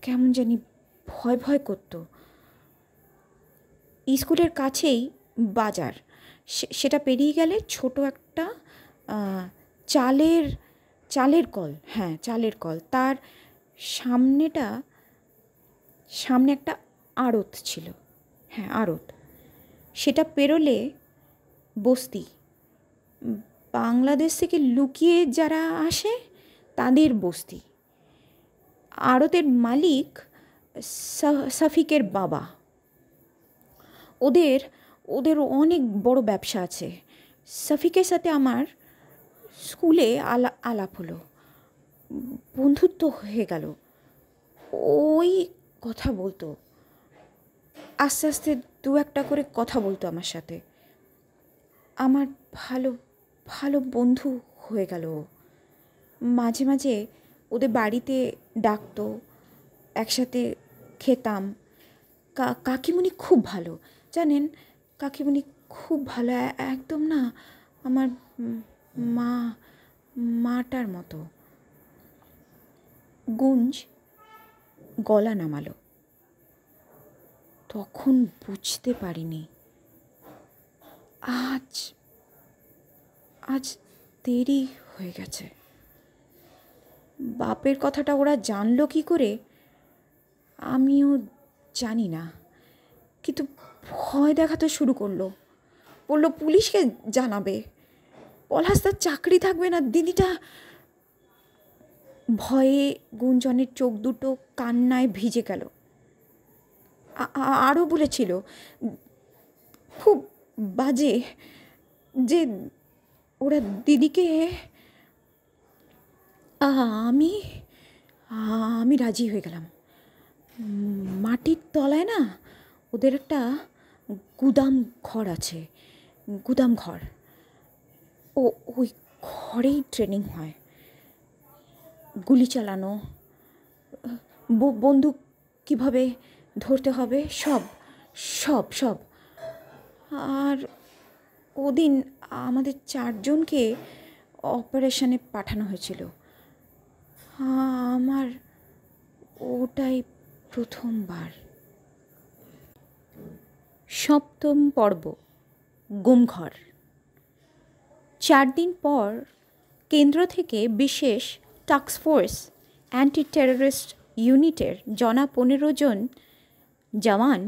কেমন জানি ভয় ভয় করতো। স্কুলের কাছেই বাজার, সেটা পেরিয়ে গেলে ছোট একটা চালের কল, হ্যাঁ চালের কল, তার সামনে একটা আড়ত ছিল, হ্যাঁ আড়ত। সেটা পেরোলে বস্তি, বাংলাদেশ থেকে লুকিয়ে যারা আসে তাদের বস্তি। আড়তের মালিক সফিকের বাবা, ওদের অনেক বড় ব্যবসা আছে। সফিকের সাথে আমার স্কুলে আলাপ হলো, বন্ধুত্ব হয়ে গেল। ওই কথা বলতো, আস্তে আস্তে দু একটা করে কথা বলতো আমার সাথে। আমার ভালো ভালো বন্ধু হয়ে গেল ও। মাঝে মাঝে ওদের বাড়িতে ডাকতো, একসাথে খেতাম। কাকিমুনি খুব ভালো, জানেন, কাকিমুনি খুব ভালো, একদম না আমার মা মাটার মতো। গুঞ্জ গলা নামালো। তখন বুঝতে পারিনি আজ আজ দেরি হয়ে গেছে। বাপের কথাটা ওরা জানলো কি করে আমিও জানি না, কিন্তু ভয় দেখাতে শুরু করলো। বললো পুলিশকে জানাবে, পলাশ তার চাকরি থাকবে না। দিদিটা ভয়ে গুঞ্জনের চোখ দুটো কান্নায় ভিজে গেল। আরও বলেছিল খুব বাজে, যে ওরা দিদিকে। আমি আমি রাজি হয়ে গেলাম। মাটির তলায় না ওদের একটা গুদাম ঘর আছে, গুদাম ঘর। ওই ঘরেই ট্রেনিং হয়, গুলি চালানো, বন্দুক কীভাবে ধরতে হবে, সব সব সব। আর ওদিন আমাদের 4 জনকে অপারেশনে পাঠানো হয়েছিল। আমার ওটাই প্রথমবার। 7ম পর্ব, গুমঘর। 4 দিন পর কেন্দ্র থেকে বিশেষ টাস্কফোর্স অ্যান্টি টেররিস্ট ইউনিটের 15 জন জওয়ান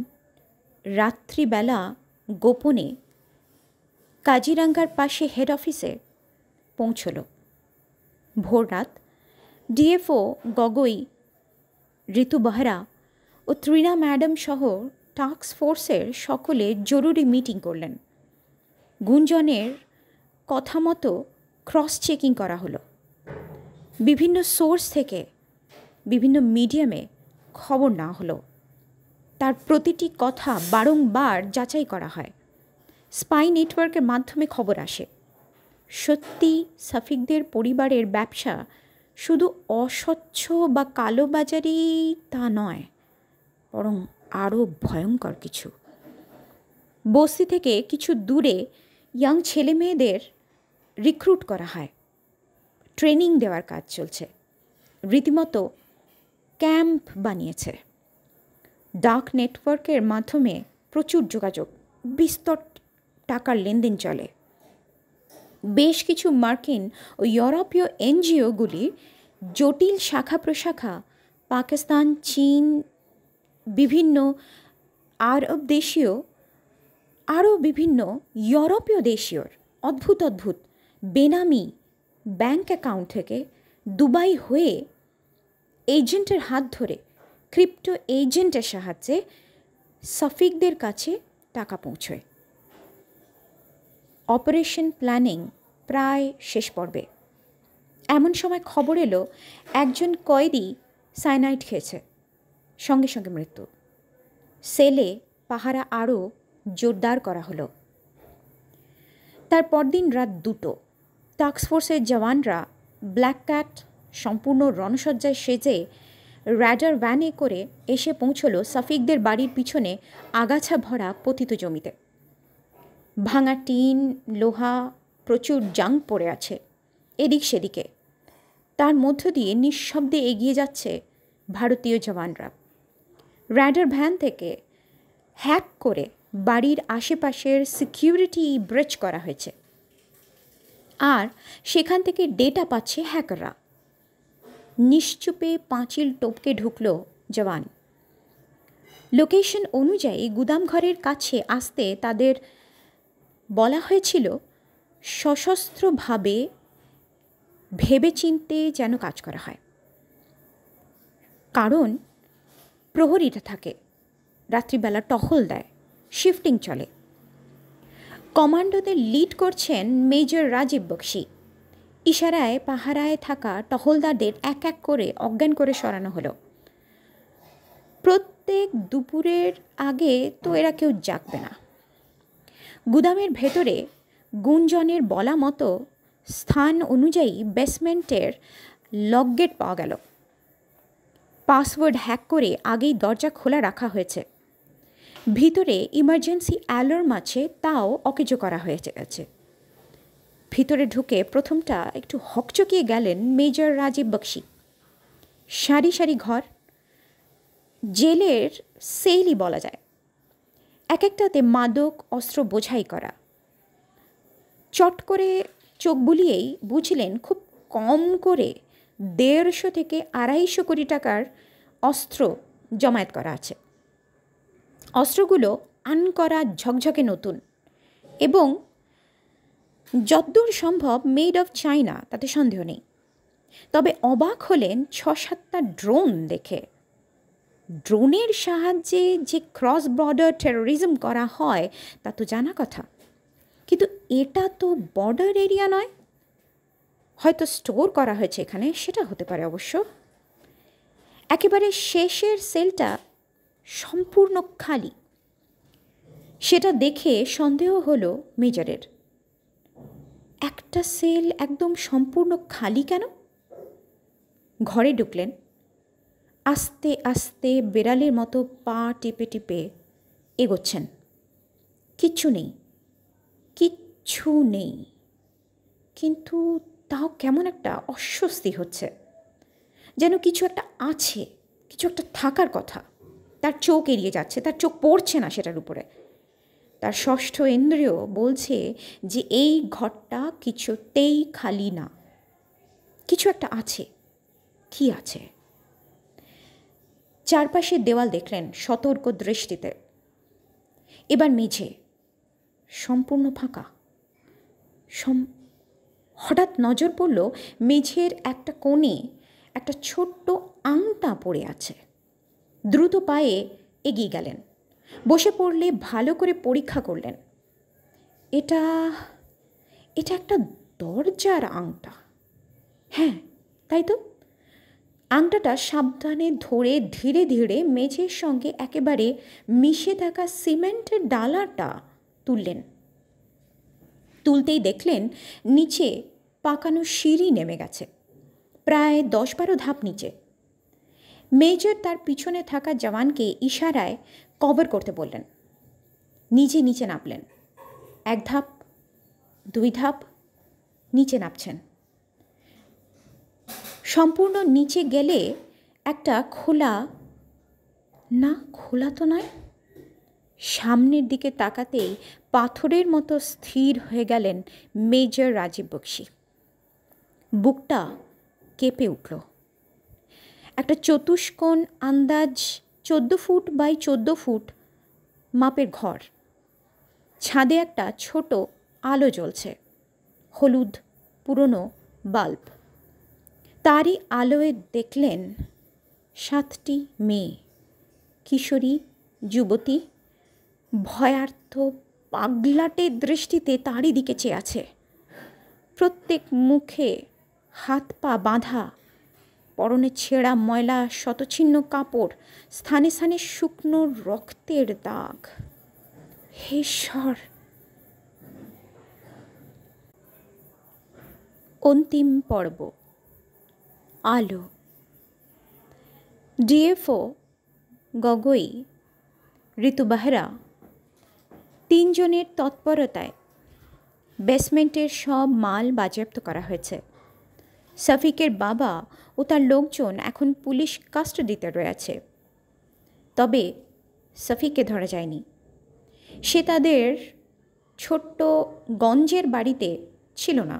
রাত্রিবেলা গোপনে কাজিরাঙ্গার পাশে হেড অফিসে পৌঁছল। ভোররাত ডিএফও গগৈ, ঋতু বেহরা ও তৃণা ম্যাডাম সহ টাস্ক ফোর্সের সকলে জরুরি মিটিং করলেন। গুঞ্জনের কথা মতো ক্রস চেকিং করা হলো। বিভিন্ন সোর্স থেকে বিভিন্ন মিডিয়ামে খবর নেওয়া হলো। তার প্রতিটি কথা বারংবার যাচাই করা হয়। স্পাই নেটওয়ার্কের মাধ্যমে খবর আসে। সত্যি সাফিকদের পরিবারের ব্যবসা শুধু অস্বচ্ছ বা কালোবাজারি তা নয়, বরং আরও ভয়ঙ্কর কিছু। বস্তি থেকে কিছু দূরে ইয়াং ছেলে মেয়েদের রিক্রুট করা হয়, ট্রেনিং দেওয়ার কাজ চলছে। রীতিমতো ক্যাম্প বানিয়েছে। ডার্ক নেটওয়ার্কের মাধ্যমে প্রচুর যোগাযোগ, বিস্তর টাকার লেনদেন চলে। বেশ কিছু মার্কিন ও ইউরোপীয় এনজিওগুলির জটিল শাখা প্রশাখা পাকিস্তান, চীন, বিভিন্ন আরব দেশীয়, আরও বিভিন্ন ইউরোপীয় দেশীয়র অদ্ভুত অদ্ভুত বেনামি ব্যাংক অ্যাকাউন্ট থেকে দুবাই হয়ে এজেন্টের হাত ধরে ক্রিপ্টো এজেন্টের সাহায্যে সাফিকদের কাছে টাকা পৌঁছয়। অপারেশন প্ল্যানিং প্রায় শেষ পর্বে। এমন সময় খবর এলো একজন কয়েদি সায়ানাইড খেয়েছে, সঙ্গে সঙ্গে মৃত্যু। সেলে পাহারা আরও জোরদার করা হলো। তার পরদিন রাত 2টো টাস্কফোর্সের জওয়ানরা ব্ল্যাক ক্যাট সম্পূর্ণ রণসজ্জায় সেজে র্যাডার ভ্যানে করে এসে পৌঁছল সাফিকদের বাড়ির পিছনে আগাছা ভরা পতিত জমিতে। ভাঙা টিন, লোহা, প্রচুর জাঙ্ক পড়ে আছে এদিক সেদিকে। তার মধ্য দিয়ে নিঃশব্দে এগিয়ে যাচ্ছে ভারতীয় জওয়ানরা। র্যাডার ভ্যান থেকে হ্যাক করে বাড়ির আশেপাশের সিকিউরিটি ব্রেচ করা হয়েছে, আর সেখান থেকে ডেটা পাচ্ছে হ্যাকাররা। নিশ্চুপে পাঁচিল টপকে ঢুকল জওয়ান। লোকেশন অনুযায়ী গুদামঘরের কাছে আসতে তাদের বলা হয়েছিল সশস্ত্রভাবে ভেবেচিন্তে যেন কাজ করা হয়, কারণ প্রহরীরা থাকে, রাত্রিবেলা টহল দেয়, শিফটিং চলে। কমান্ডোদের লিড করছেন মেজর রাজীব বক্সি। ইশারায় পাহারায় থাকা টহলদারদের এক এক করে অজ্ঞান করে সরানো হলো। প্রত্যেক দুপুরের আগে তো এরা কেউ জাগবে না। গুদামের ভেতরে গুঞ্জনের বলা মতো স্থান অনুযায়ী বেসমেন্টের লকগেট পাওয়া গেল। পাসওয়ার্ড হ্যাক করে আগেই দরজা খোলা রাখা হয়েছে। ভিতরে ইমার্জেন্সি অ্যালার্ম আছে, তাও অকেজো করা হয়ে গেছে। ভিতরে ঢুকে প্রথমটা একটু হকচকিয়ে গেলেন মেজর রাজীব বক্সি। সারি সারি ঘর, জেলের সেলই বলা যায়। এক একটাতে মাদক অস্ত্র বোঝাই করা। চট করে চোখ বুলিয়েই বুঝলেন খুব কম করে 150 থেকে 250 কোটি টাকার অস্ত্র জমায়েত করা আছে। অস্ত্রগুলো আনকরা, ঝকঝকে নতুন এবং যদ্দূর সম্ভব মেড অফ চায়না, তাতে সন্দেহ নেই। তবে অবাক হলেন 6-7টা ড্রোন দেখে। ড্রোনের সাহায্যে যে ক্রস বর্ডার টেরোরিজম করা হয় তা তো জানা কথা, কিন্তু এটা তো বর্ডার এরিয়া নয়। হয়তো স্টোর করা হয়েছে এখানে, সেটা হতে পারে অবশ্য। একেবারে শেষের সেলটা সম্পূর্ণ খালি। সেটা দেখে সন্দেহ হলো মেজরের। একটা সেল একদম সম্পূর্ণ খালি কেন? ঘরে ঢুকলেন। আস্তে আস্তে বেড়ালের মতো পা টিপে টিপে এগোচ্ছেন। কিচ্ছু নেই, কিচ্ছু নেই, কিন্তু তাও কেমন একটা অস্বস্তি হচ্ছে, যেন কিছু একটা আছে, কিছু একটা থাকার কথা। তার চোখ এড়িয়ে যাচ্ছে, তার চোখ পড়ছে না সেটার উপরে। তার ষষ্ঠ ইন্দ্রিয় বলছে যে এই ঘরটা কিছুতেই খালি না, কিছু একটা আছে। কি আছে? চারপাশের দেওয়াল দেখলেন সতর্ক দৃষ্টিতে। এবার মেঝে সম্পূর্ণ ফাঁকা। হঠাৎ নজর পড়ল মেঝের একটা কোণে একটা ছোট্ট আংটা পড়ে আছে। দ্রুত পায়ে এগিয়ে গেলেন। বসে পড়লে ভালো করে পরীক্ষা করলেন। এটা একটা দরজার আংটা। হ্যাঁ, তাই তো। আংটাটা সাবধানে ধরে ধীরে ধীরে মেঝের সঙ্গে একেবারে মিশে থাকা সিমেন্টের ডালাটা তুললেন। তুলতেই দেখলেন নিচে পাকানো সিঁড়ি নেমে গেছে, প্রায় 10-12 ধাপ নিচে। মেজর তার পিছনে থাকা জওয়ানকে ইশারায় কভার করতে বললেন। নিজে নিচে নামলেন। 1 ধাপ, 2 ধাপ, নিচে নামছেন। সম্পূর্ণ নিচে গেলে একটা খোলা, না খোলা তো নয়। সামনের দিকে তাকাতেই পাথরের মতো স্থির হয়ে গেলেন মেজর রাজীব বক্সি। বুকটা কেঁপে উঠল। একটা চতুষ্কোণ আন্দাজ 14 ফুট বাই 14 ফুট মাপের ঘর। ছাদে একটা ছোট আলো জ্বলছে, হলুদ পুরনো বাল্ব। তারই আলোয় দেখলেন 7টি মেয়ে, কিশোরী, যুবতী, ভয়ার্থ পাগলাটে দৃষ্টিতে তারই দিকে চেয়ে আছে। প্রত্যেক মুখে হাত পা বাঁধা, পরনে ছেঁড়া ময়লা শতছিন্ন কাপড়, স্থানে স্থানে শুকনো রক্তের দাগ। হে ঈশ্বর! অন্তিম পর্ব। আলো। ডিএফও গগৈ, ঋতু বেহরা 3 জনের তৎপরতায় বেসমেন্টের সব মাল বাজেয়াপ্ত করা হয়েছে। শফিকের বাবা ও তার লোকজন এখন পুলিশ কাস্টাডিতে রয়েছে। তবে শফিককে ধরা যায়নি। সে তাদের ছোট্ট গঞ্জের বাড়িতে ছিল না।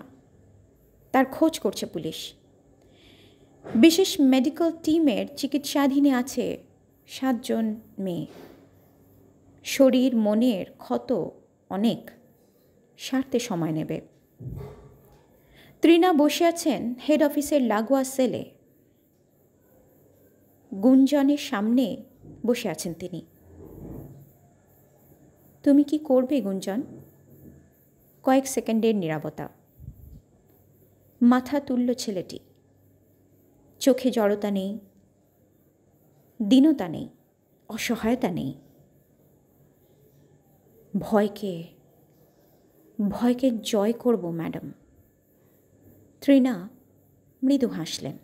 তার খোঁজ করছে পুলিশ। বিশেষ মেডিকেল টিমের চিকিৎসাধীনে আছে 7 জন মেয়ে। শরীর মনের ক্ষত অনেক, সারতে সময় নেবে। তৃণা বসে আছেন হেড অফিসের লাগোয়া সেলে। গুঞ্জনের সামনে বসে আছেন তিনি। তুমি কি করবে গুঞ্জন? কয়েক সেকেন্ডের নীরবতা। মাথা তুলল ছেলেটি। চোখে জড়তা নেই, দীনতা নেই, অসহায়তা নেই। ভয়কে জয় করব ম্যাডাম। তৃণা মৃদু হাসলেন।